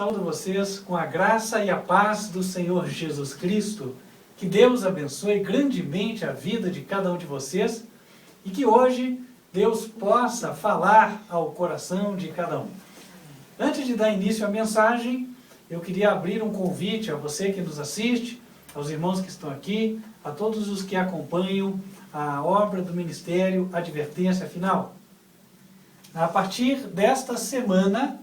Saúdo vocês com a graça e a paz do Senhor Jesus Cristo. Que Deus abençoe grandemente a vida de cada um de vocês e que hoje Deus possa falar ao coração de cada um. Antes de dar início à mensagem, eu queria abrir um convite a você que nos assiste, aos irmãos que estão aqui, a todos os que acompanham a obra do Ministério Advertência Final. A partir desta semana,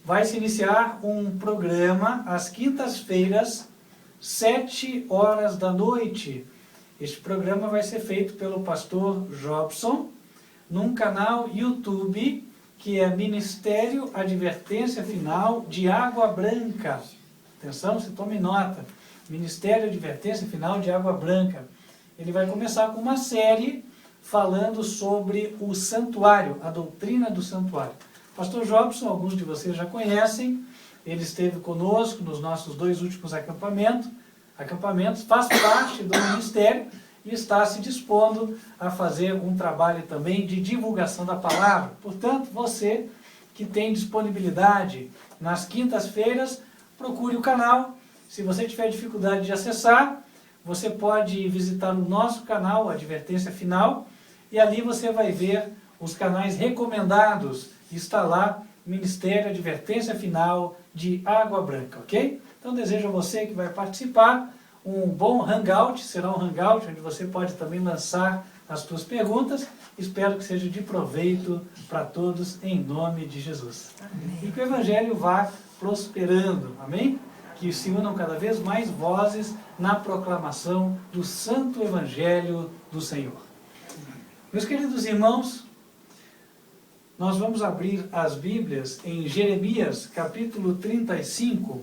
vai se iniciar um programa às quintas-feiras, 7 horas da noite. Este programa vai ser feito pelo pastor Jobson, num canal YouTube, que é Ministério Advertência Final de Água Branca. Atenção, se tome nota. Ministério Advertência Final de Água Branca. Ele vai começar com uma série falando sobre o santuário, a doutrina do santuário. Pastor Jobson, alguns de vocês já conhecem, ele esteve conosco nos nossos 2 últimos acampamentos, faz parte do ministério e está se dispondo a fazer um trabalho também de divulgação da palavra. Portanto, você que tem disponibilidade nas quintas-feiras, procure o canal. Se você tiver dificuldade de acessar, você pode visitar o nosso canal, Advertência Final, e ali você vai ver os canais recomendados. Está lá, Ministério Advertência Final de Água Branca, ok? Então desejo a você que vai participar um bom hangout, será um hangout onde você pode também lançar as suas perguntas. Espero que seja de proveito para todos, em nome de Jesus. Amém. E que o Evangelho vá prosperando, amém? Que se unam cada vez mais vozes na proclamação do Santo Evangelho do Senhor. Meus queridos irmãos, nós vamos abrir as Bíblias em Jeremias, capítulo 35.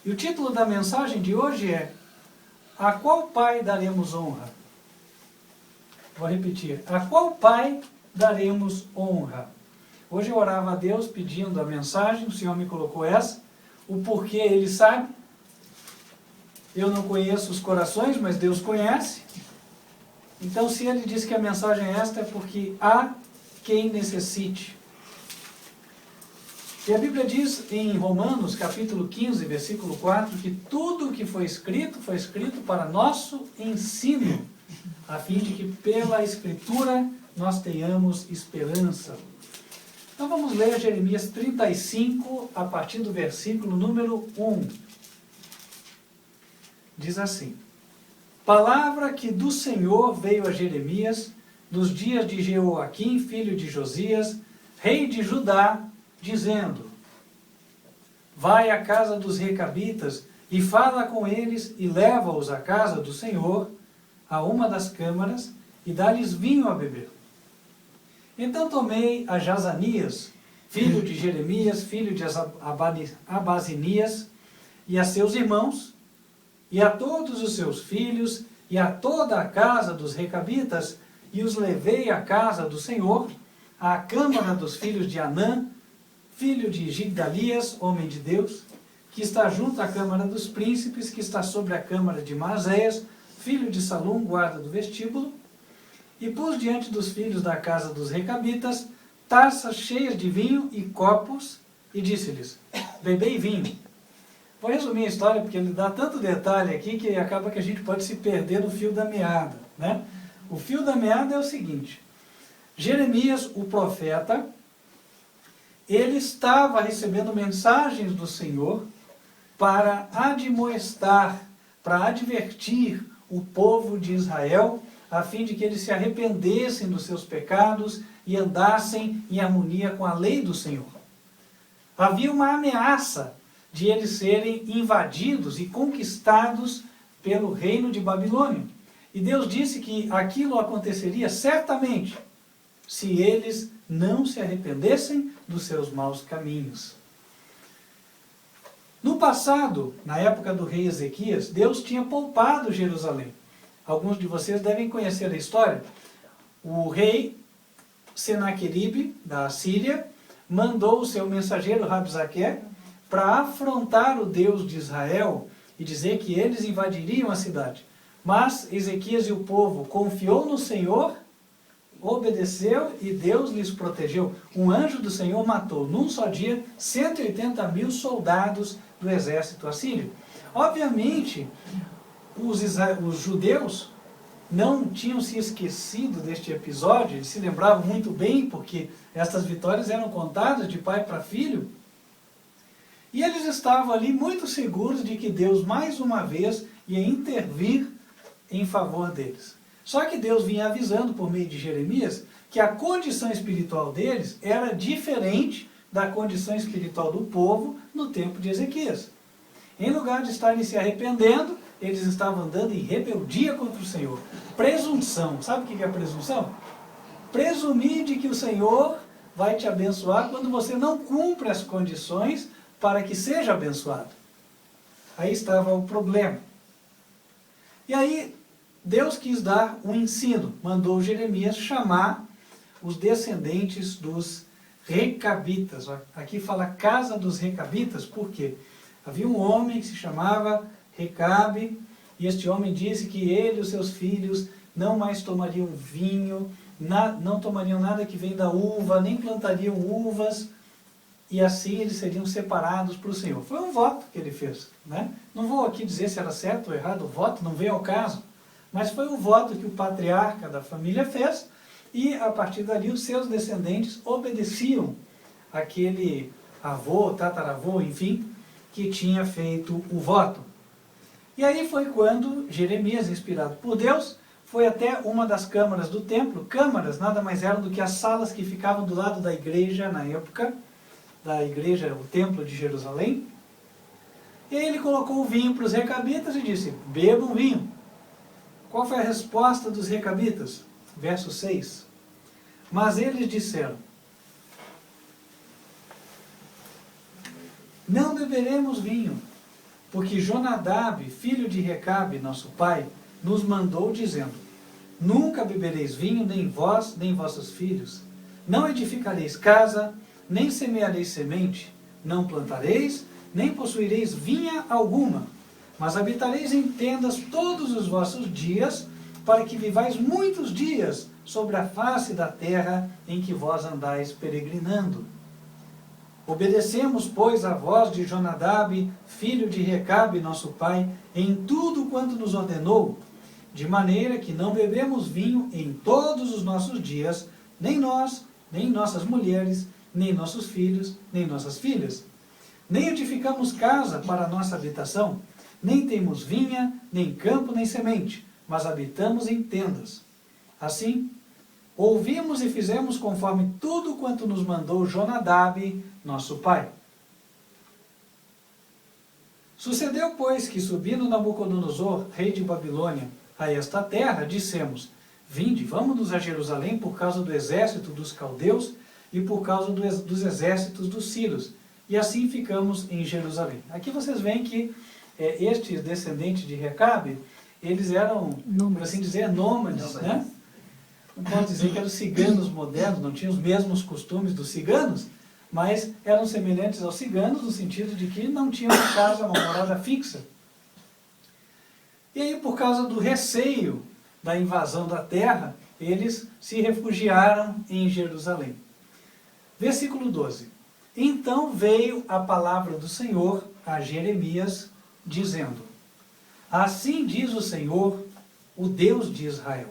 E o título da mensagem de hoje é: A qual pai daremos honra? Vou repetir: A qual pai daremos honra? Hoje eu orava a Deus pedindo a mensagem, o Senhor me colocou essa. O porquê Ele sabe. Eu não conheço os corações, mas Deus conhece. Então, se Ele diz que a mensagem é esta, é porque há quem necessite. E a Bíblia diz em Romanos, capítulo 15, versículo 4, que tudo o que foi escrito para nosso ensino, a fim de que pela Escritura nós tenhamos esperança. Então vamos ler Jeremias 35, a partir do versículo número 1. Diz assim: Palavra que do Senhor veio a Jeremias, nos dias de Jeoaquim, filho de Josias, rei de Judá, dizendo: Vai à casa dos recabitas, e fala com eles, e leva-os à casa do Senhor, a uma das câmaras, e dá-lhes vinho a beber. Então tomei a Jazanias, filho de Jeremias, filho de Abazinias, e a seus irmãos, e a todos os seus filhos, e a toda a casa dos recabitas, e os levei à casa do Senhor, à câmara dos filhos de Anã, filho de Gigdalias, homem de Deus, que está junto à câmara dos príncipes, que está sobre a câmara de Maazéias, filho de Salum, guarda do vestíbulo, e pus diante dos filhos da casa dos recabitas taças cheias de vinho e copos, e disse-lhes: Bebei vinho. Vou resumir a história, porque ele dá tanto detalhe aqui, que acaba que a gente pode se perder no fio da meada, né? O fio da meada é o seguinte: Jeremias, o profeta, ele estava recebendo mensagens do Senhor para admoestar, para advertir o povo de Israel, a fim de que eles se arrependessem dos seus pecados e andassem em harmonia com a lei do Senhor. Havia uma ameaça de eles serem invadidos e conquistados pelo reino de Babilônia. E Deus disse que aquilo aconteceria certamente se eles não se arrependessem dos seus maus caminhos. No passado, na época do rei Ezequias, Deus tinha poupado Jerusalém. Alguns de vocês devem conhecer a história. O rei Senaqueribe, da Síria, mandou o seu mensageiro Rabsaque para afrontar o Deus de Israel e dizer que eles invadiriam a cidade. Mas Ezequias e o povo confiou no Senhor obedeceu e Deus lhes protegeu. Um anjo do Senhor matou, num só dia, 180.000 soldados do exército assírio. Obviamente, os judeus não tinham se esquecido deste episódio, eles se lembravam muito bem, porque estas vitórias eram contadas de pai para filho, e eles estavam ali muito seguros de que Deus, mais uma vez, ia intervir em favor deles. Só que Deus vinha avisando por meio de Jeremias que a condição espiritual deles era diferente da condição espiritual do povo no tempo de Ezequias. Em lugar de estarem se arrependendo, eles estavam andando em rebeldia contra o Senhor. Presunção. Sabe o que é presunção? Presumir de que o Senhor vai te abençoar quando você não cumpre as condições para que seja abençoado. Aí estava o problema. E aí, Deus quis dar um ensino. Mandou Jeremias chamar os descendentes dos Recabitas. Aqui fala casa dos Recabitas, por quê? Havia um homem que se chamava Recabe, e este homem disse que ele e os seus filhos não mais tomariam vinho, não tomariam nada que vem da uva, nem plantariam uvas, e assim eles seriam separados para o Senhor. Foi um voto que ele fez, né? Não vou aqui dizer se era certo ou errado o voto, não veio ao caso, mas foi um voto que o patriarca da família fez, e a partir dali os seus descendentes obedeciam aquele avô, tataravô, enfim, que tinha feito o voto. E aí foi quando Jeremias, inspirado por Deus, foi até uma das câmaras do templo. Câmaras nada mais eram do que as salas que ficavam do lado da igreja na época, da igreja, o templo de Jerusalém. E aí ele colocou o vinho para os recabitas e disse, bebam vinho. Qual foi a resposta dos recabitas? Verso 6. Mas eles disseram, não beberemos vinho, porque Jonadab, filho de Recabe, nosso pai, nos mandou dizendo, nunca bebereis vinho, nem vós, nem vossos filhos. Não edificareis casa, nem semeareis semente, não plantareis, nem possuireis vinha alguma, mas habitareis em tendas todos os vossos dias, para que vivais muitos dias sobre a face da terra em que vós andais peregrinando. Obedecemos, pois, a voz de Jonadab, filho de Recabe, nosso pai, em tudo quanto nos ordenou, de maneira que não bebemos vinho em todos os nossos dias, nem nós, nem nossas mulheres, nem nossos filhos, nem nossas filhas. Nem edificamos casa para a nossa habitação, nem temos vinha, nem campo, nem semente, mas habitamos em tendas. Assim, ouvimos e fizemos conforme tudo quanto nos mandou Jonadab, nosso pai. Sucedeu, pois, que subindo Nabucodonosor, rei de Babilônia, a esta terra, dissemos, vinde, vamos-nos a Jerusalém por causa do exército dos caldeus e por causa dos exércitos dos sírios. E assim ficamos em Jerusalém. Aqui vocês veem que estes descendentes de Recabe, eles eram, por assim dizer, nômades, né? Não pode dizer que eram ciganos modernos, não tinham os mesmos costumes dos ciganos, mas eram semelhantes aos ciganos no sentido de que não tinham uma casa, uma morada fixa. E aí, por causa do receio da invasão da terra, eles se refugiaram em Jerusalém. Versículo 12. Então veio a palavra do Senhor a Jeremias, dizendo, assim diz o Senhor, o Deus de Israel.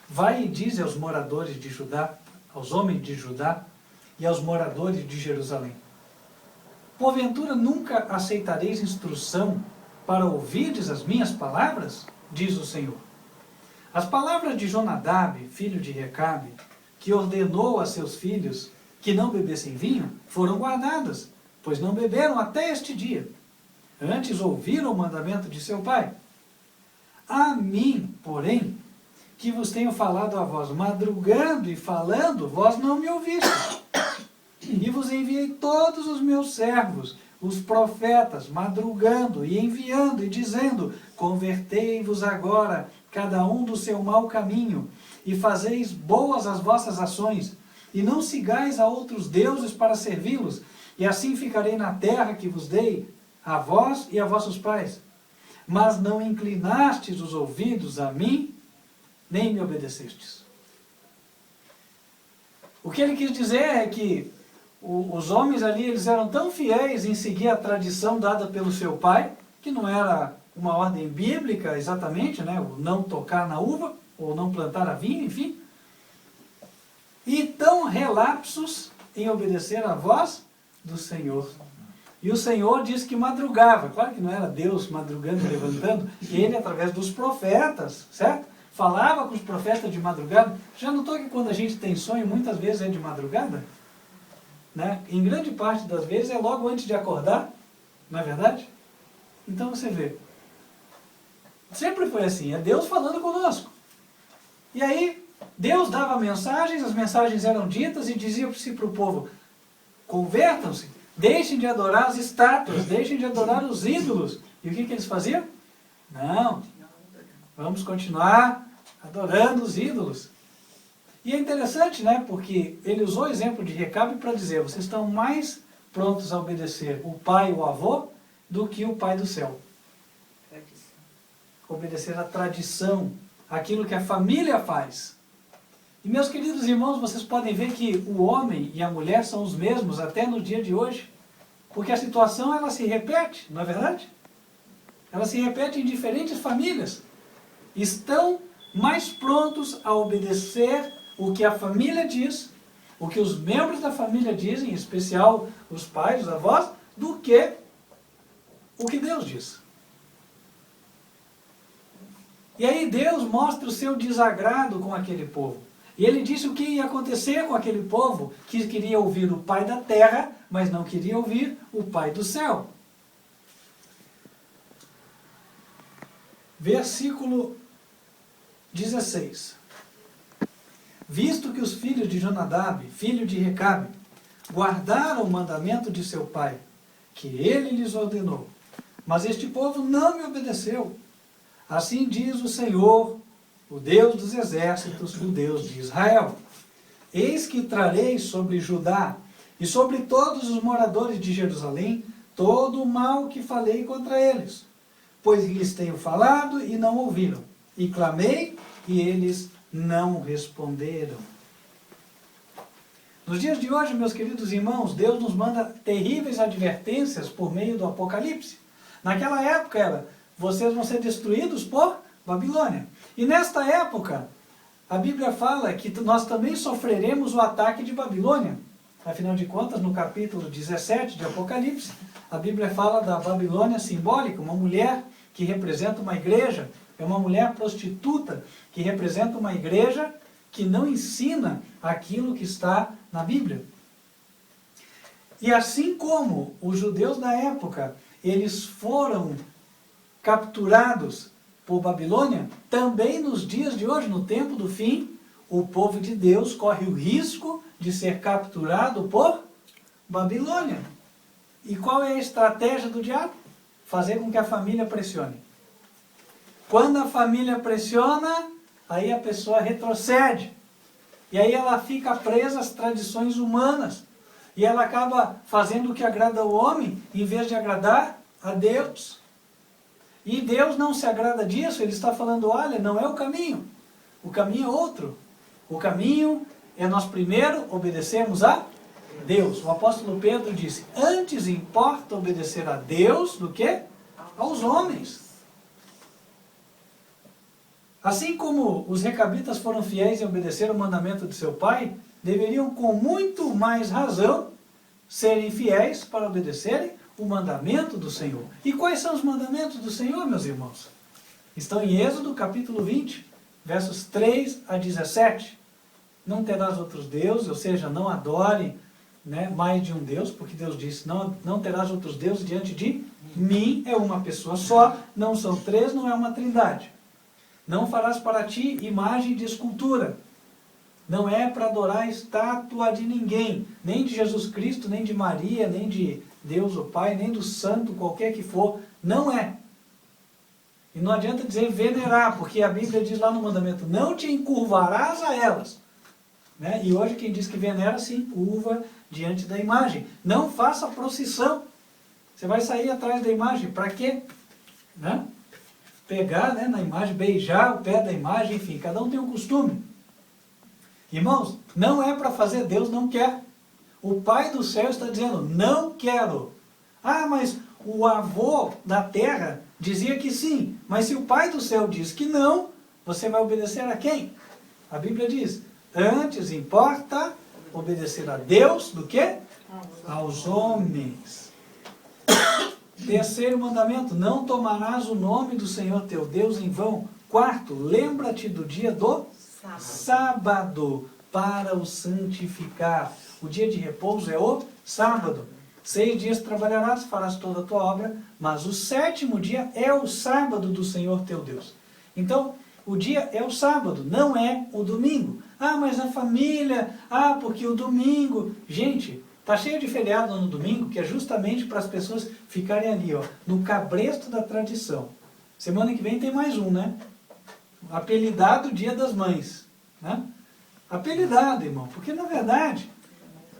Vai e dize aos moradores de Judá, aos homens de Judá e aos moradores de Jerusalém. Porventura nunca aceitareis instrução para ouvirdes as minhas palavras? Diz o Senhor. As palavras de Jonadab, filho de Recabe, que ordenou a seus filhos que não bebessem vinho, foram guardadas, pois não beberam até este dia. Antes ouviram o mandamento de seu pai. A mim, porém, que vos tenho falado a vós, madrugando e falando, vós não me ouvistes. E vos enviei todos os meus servos, os profetas, madrugando e enviando e dizendo, convertei-vos agora, cada um do seu mau caminho, e fazeis boas as vossas ações, e não sigais a outros deuses para servi-los, e assim ficarei na terra que vos dei, a vós e a vossos pais. Mas não inclinastes os ouvidos a mim, nem me obedecestes. O que ele quis dizer é que os homens ali, eles eram tão fiéis em seguir a tradição dada pelo seu pai, que não era uma ordem bíblica exatamente, né? O não tocar na uva, ou não plantar a vinha, enfim. E tão relapsos em obedecer à voz do Senhor. E o Senhor disse que madrugava. Claro que não era Deus madrugando, levantando. Ele, através dos profetas, certo? Falava com os profetas de madrugada. Já notou que quando a gente tem sonho, muitas vezes é de madrugada? Né? Em grande parte das vezes é logo antes de acordar, não é verdade? Então você vê. Sempre foi assim, é Deus falando conosco. E aí, Deus dava mensagens, as mensagens eram ditas e dizia-se para o povo, convertam-se, deixem de adorar as estátuas, deixem de adorar os ídolos. E o que eles faziam? Não, vamos continuar adorando os ídolos. E é interessante, né, porque ele usou o exemplo de Recabe para dizer, vocês estão mais prontos a obedecer o pai e o avô do que o pai do céu. Obedecer a tradição, aquilo que a família faz. E meus queridos irmãos, vocês podem ver que o homem e a mulher são os mesmos até no dia de hoje. Porque a situação ela se repete, não é verdade? Ela se repete em diferentes famílias. Estão mais prontos a obedecer o que a família diz, o que os membros da família dizem, em especial os pais, os avós, do que o que Deus diz. E aí Deus mostra o seu desagrado com aquele povo. E ele disse o que ia acontecer com aquele povo que queria ouvir o Pai da terra, mas não queria ouvir o Pai do céu. Versículo 16. Visto que os filhos de Jonadab, filho de Recabe, guardaram o mandamento de seu pai, que ele lhes ordenou, mas este povo não me obedeceu. Assim diz o Senhor, o Deus dos exércitos, o Deus de Israel. Eis que trarei sobre Judá e sobre todos os moradores de Jerusalém todo o mal que falei contra eles, pois lhes tenho falado e não ouviram, e clamei e eles não responderam. Nos dias de hoje, meus queridos irmãos, Deus nos manda terríveis advertências por meio do Apocalipse. Naquela época era, vocês vão ser destruídos por Babilônia. E nesta época, a Bíblia fala que nós também sofreremos o ataque de Babilônia. Afinal de contas, no capítulo 17 de Apocalipse, a Bíblia fala da Babilônia simbólica, uma mulher que representa uma igreja, é uma mulher prostituta que representa uma igreja que não ensina aquilo que está na Bíblia. E assim como os judeus da época, eles foram capturados por Babilônia, também nos dias de hoje, no tempo do fim, o povo de Deus corre o risco de ser capturado por Babilônia. E qual é a estratégia do diabo? Fazer com que a família pressione. Quando a família pressiona, aí a pessoa retrocede. E aí ela fica presa às tradições humanas. E ela acaba fazendo o que agrada ao homem, em vez de agradar a Deus. E Deus não se agrada disso, Ele está falando, olha, não é o caminho é outro. O caminho é nós primeiro obedecermos a Deus. O apóstolo Pedro disse, antes importa obedecer a Deus do que aos homens. Assim como os recabitas foram fiéis em obedecer o mandamento de seu pai, deveriam com muito mais razão serem fiéis para obedecerem o mandamento do Senhor. E quais são os mandamentos do Senhor, meus irmãos? Estão em Êxodo, capítulo 20, versos 3 a 17. Não terás outros deuses, ou seja, não adore mais de um Deus, porque Deus disse, não terás outros deuses diante de mim, é uma pessoa só, não são três, não é uma trindade. Não farás para ti imagem de escultura. Não é para adorar estátua de ninguém, nem de Jesus Cristo, nem de Maria, nem de Deus o Pai, nem do santo, qualquer que for. Não é. E não adianta dizer venerar, porque a Bíblia diz lá no mandamento, não te encurvarás a elas. E hoje quem diz que venera se encurva diante da imagem. Não faça procissão. Você vai sair atrás da imagem, para quê? Pegar na imagem, beijar o pé da imagem, enfim, cada um tem um costume. Irmãos, não é para fazer, Deus não quer. O Pai do céu está dizendo, não quero. Ah, mas o avô da terra dizia que sim. Mas se o Pai do céu diz que não, você vai obedecer a quem? A Bíblia diz, antes importa obedecer a Deus do que? Aos homens. Terceiro mandamento, não tomarás o nome do Senhor teu Deus em vão. Quarto, lembra-te do dia do sábado para o santificar. O dia de repouso é o sábado. 6 dias trabalharás, farás toda a tua obra, mas o 7º dia é o sábado do Senhor teu Deus. Então, o dia é o sábado, não é o domingo. Ah, mas a família, porque o domingo... Gente, está cheio de feriado no domingo, que é justamente para as pessoas ficarem ali, ó, no cabresto da tradição. Semana que vem tem mais um, né? Apelidado Dia das Mães. Né? Apelidado, irmão, porque na verdade...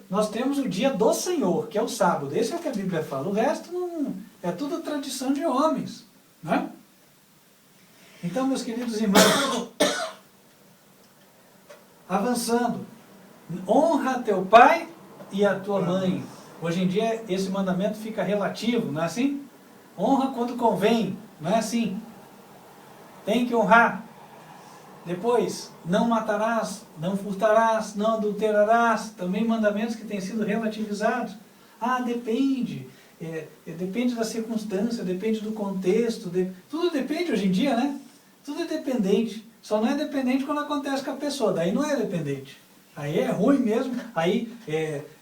Nós temos o dia do Senhor, que é o sábado. Esse é o que a Bíblia fala. O resto não, é tudo tradição de homens. Né? Então, meus queridos irmãos, avançando. Honra teu pai e a tua mãe. Hoje em dia, esse mandamento fica relativo, não é assim? Honra quando convém, não é assim? Tem que honrar. Depois, não matarás, não furtarás, não adulterarás, também mandamentos que têm sido relativizados. Depende, depende da circunstância, depende do contexto, tudo depende hoje em dia, né? Tudo é dependente, só não é dependente quando acontece com a pessoa, daí não é dependente. Aí é ruim mesmo, aí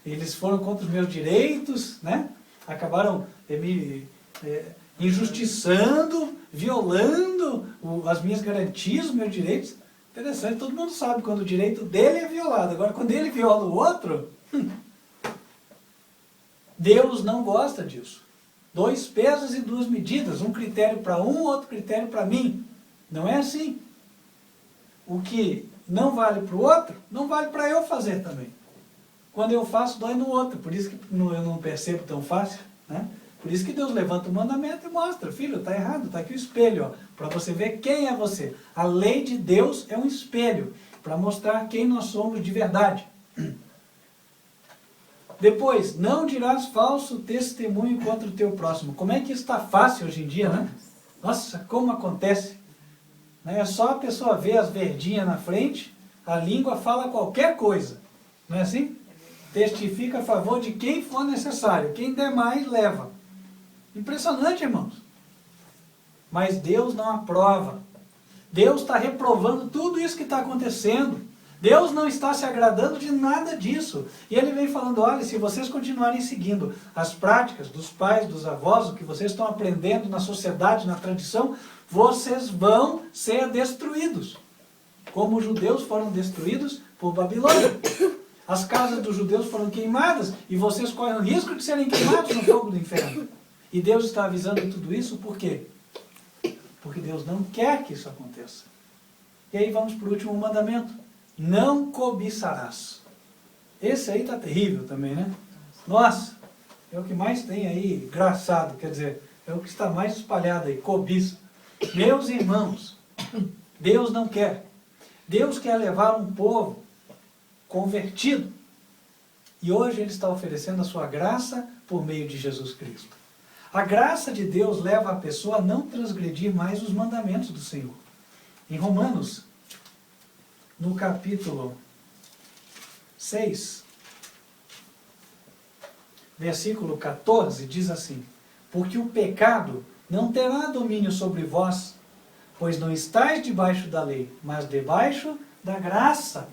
eles foram contra os meus direitos, né? Acabaram me injustiçando, violando as minhas garantias, os meus direitos. Interessante, todo mundo sabe quando o direito dele é violado. Agora, quando ele viola o outro, Deus não gosta disso. 2 pesos e 2 medidas, um critério para um, outro critério para mim. Não é assim. O que não vale para o outro, não vale para eu fazer também. Quando eu faço, dói no outro. Por isso que eu não percebo tão fácil, né? Por isso que Deus levanta o mandamento e mostra, filho, está errado, está aqui o espelho, para você ver quem é você. A lei de Deus é um espelho, para mostrar quem nós somos de verdade. Depois, não dirás falso testemunho contra o teu próximo. Como é que isso está fácil hoje em dia, né? Nossa, como acontece. É só a pessoa ver as verdinhas na frente, a língua fala qualquer coisa. Não é assim? Testifica a favor de quem for necessário. Quem der mais, leva. Impressionante, irmãos. Mas Deus não aprova. Deus está reprovando tudo isso que está acontecendo. Deus não está se agradando de nada disso. E Ele vem falando, olha, se vocês continuarem seguindo as práticas dos pais, dos avós, o que vocês estão aprendendo na sociedade, na tradição, vocês vão ser destruídos. Como os judeus foram destruídos por Babilônia. As casas dos judeus foram queimadas e vocês correm o risco de serem queimados no fogo do inferno. E Deus está avisando tudo isso por quê? Porque Deus não quer que isso aconteça. E aí vamos para o último mandamento. Não cobiçarás. Esse aí está terrível também, né? Nossa, é o que mais tem aí, engraçado, quer dizer, é o que está mais espalhado aí, cobiça. Meus irmãos, Deus não quer. Deus quer levar um povo convertido. E hoje Ele está oferecendo a sua graça por meio de Jesus Cristo. A graça de Deus leva a pessoa a não transgredir mais os mandamentos do Senhor. Em Romanos, no capítulo 6, versículo 14, diz assim: porque o pecado não terá domínio sobre vós, pois não estáis debaixo da lei, mas debaixo da graça.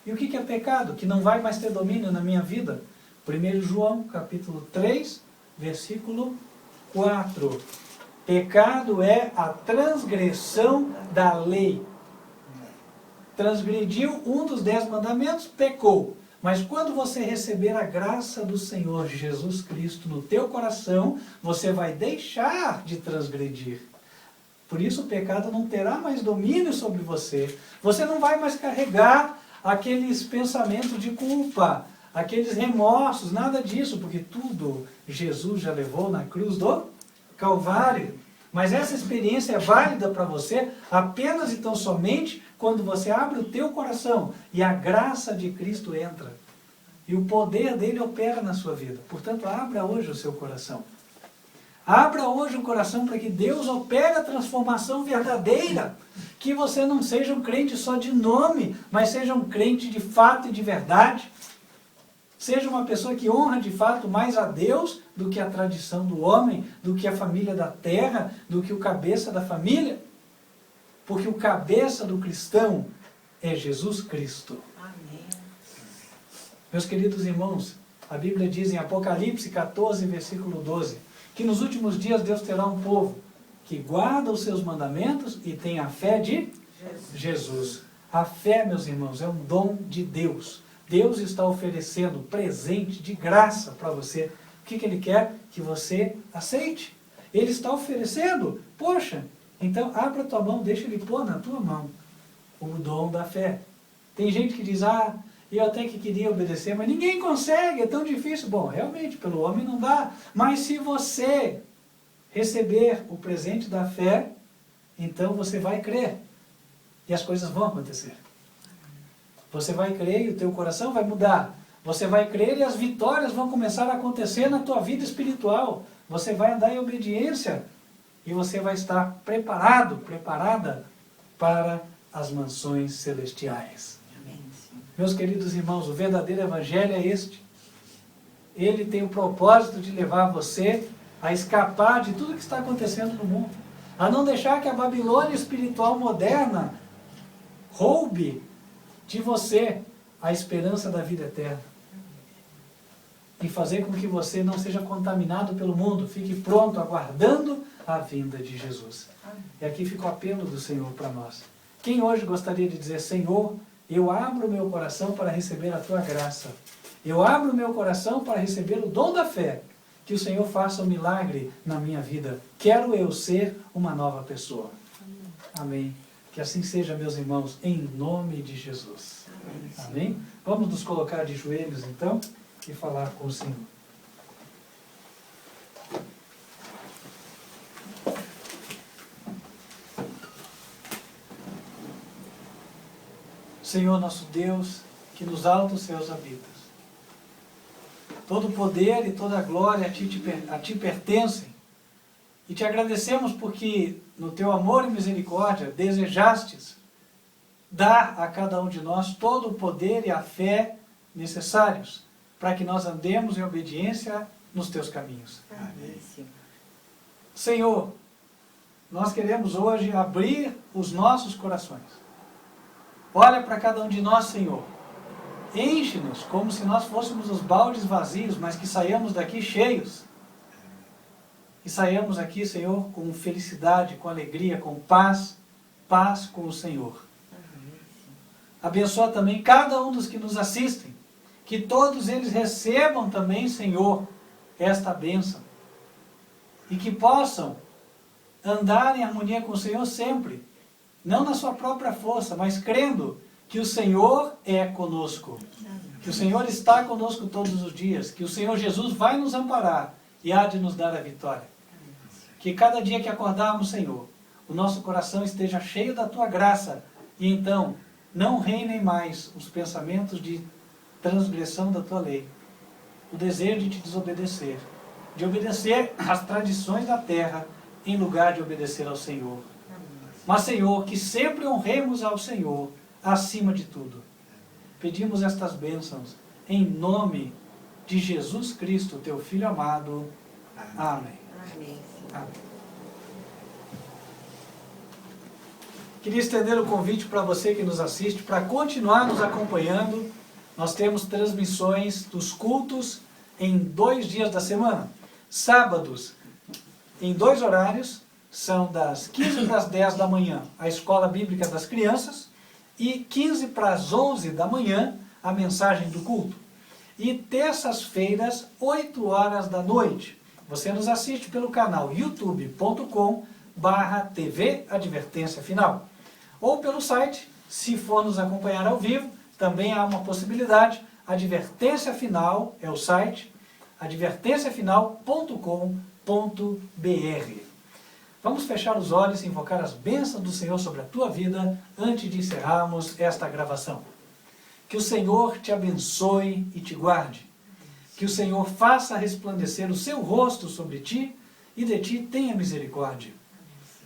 E o que é pecado? Que não vai mais ter domínio na minha vida. 1 João, capítulo 3, versículo 4. Pecado é a transgressão da lei. Transgrediu um dos 10 mandamentos, pecou. Mas quando você receber a graça do Senhor Jesus Cristo no teu coração, você vai deixar de transgredir. Por isso o pecado não terá mais domínio sobre você. Você não vai mais carregar aqueles pensamentos de culpa, aqueles remorsos, nada disso, porque tudo Jesus já levou na cruz do Calvário. Mas essa experiência é válida para você apenas e tão somente quando você abre o teu coração e a graça de Cristo entra. E o poder dele opera na sua vida. Portanto, abra hoje o seu coração. Abra hoje o coração para que Deus opere a transformação verdadeira. Que você não seja um crente só de nome, mas seja um crente de fato e de verdade. Seja uma pessoa que honra de fato mais a Deus do que a tradição do homem, do que a família da terra, do que o cabeça da família. Porque o cabeça do cristão é Jesus Cristo. Amém. Meus queridos irmãos, a Bíblia diz em Apocalipse 14, versículo 12, que nos últimos dias Deus terá um povo que guarda os seus mandamentos e tem a fé de Jesus. A fé, meus irmãos, é um dom de Deus. Deus está oferecendo presente de graça para você. O que Ele quer? Que você aceite. Ele está oferecendo. Poxa, então abra a tua mão, deixa Ele pôr na tua mão o dom da fé. Tem gente que diz, eu até que queria obedecer, mas ninguém consegue, é tão difícil. Bom, realmente, pelo homem não dá. Mas se você receber o presente da fé, então você vai crer. E as coisas vão acontecer. Você vai crer e o teu coração vai mudar. Você vai crer e as vitórias vão começar a acontecer na tua vida espiritual. Você vai andar em obediência e você vai estar preparado, preparada para as mansões celestiais. Meus queridos irmãos, o verdadeiro evangelho é este. Ele tem o propósito de levar você a escapar de tudo que está acontecendo no mundo. A não deixar que a Babilônia espiritual moderna roube de você a esperança da vida eterna. E fazer com que você não seja contaminado pelo mundo. Fique pronto, aguardando a vinda de Jesus. E aqui fica o apelo do Senhor para nós. Quem hoje gostaria de dizer, Senhor, eu abro o meu coração para receber a Tua graça. Eu abro o meu coração para receber o dom da fé. Que o Senhor faça um milagre na minha vida. Quero eu ser uma nova pessoa. Amém. Que assim seja, meus irmãos, em nome de Jesus. Amém? Vamos nos colocar de joelhos, então, e falar com o Senhor. Senhor nosso Deus, que nos altos céus habitas. Todo o poder e toda a glória a ti pertencem. E te agradecemos porque, no teu amor e misericórdia, desejastes dar a cada um de nós todo o poder e a fé necessários para que nós andemos em obediência nos teus caminhos. Amém. Senhor, nós queremos hoje abrir os nossos corações. Olha para cada um de nós, Senhor. Enche-nos como se nós fôssemos os baldes vazios, mas que saiamos daqui cheios. E saiamos aqui, Senhor, com felicidade, com alegria, com paz, paz com o Senhor. Abençoa também cada um dos que nos assistem, que todos eles recebam também, Senhor, esta bênção. E que possam andar em harmonia com o Senhor sempre, não na sua própria força, mas crendo que o Senhor é conosco, que o Senhor está conosco todos os dias, que o Senhor Jesus vai nos amparar e há de nos dar a vitória. Que cada dia que acordarmos, Senhor, o nosso coração esteja cheio da Tua graça e então não reinem mais os pensamentos de transgressão da Tua lei, o desejo de te desobedecer, de obedecer às tradições da terra em lugar de obedecer ao Senhor. Mas, Senhor, que sempre honremos ao Senhor acima de tudo. Pedimos estas bênçãos em nome de Jesus Cristo, Teu Filho amado. Amém. Amém. Amém. Queria estender o convite para você que nos assiste, para continuar nos acompanhando. Nós temos transmissões dos cultos em 2 dias da semana. Sábados, em 2 horários, são das 15 para as 10 da manhã, a Escola Bíblica das Crianças, e 15 para as 11 da manhã, a mensagem do culto. E terças-feiras, 8 horas da noite, você nos assiste pelo canal youtube.com/TV Advertência Final. Ou pelo site, se for nos acompanhar ao vivo, também há uma possibilidade. Advertência Final é o site, advertenciafinal.com.br. Vamos fechar os olhos e invocar as bênçãos do Senhor sobre a tua vida antes de encerrarmos esta gravação. Que o Senhor te abençoe e te guarde. Que o Senhor faça resplandecer o seu rosto sobre ti e de ti tenha misericórdia.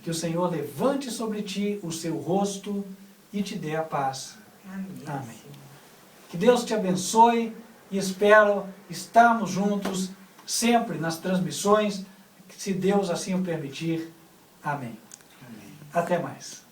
Que o Senhor levante sobre ti o seu rosto e te dê a paz. Amém. Que Deus te abençoe e espero estarmos juntos sempre nas transmissões, se Deus assim o permitir. Amém. Até mais.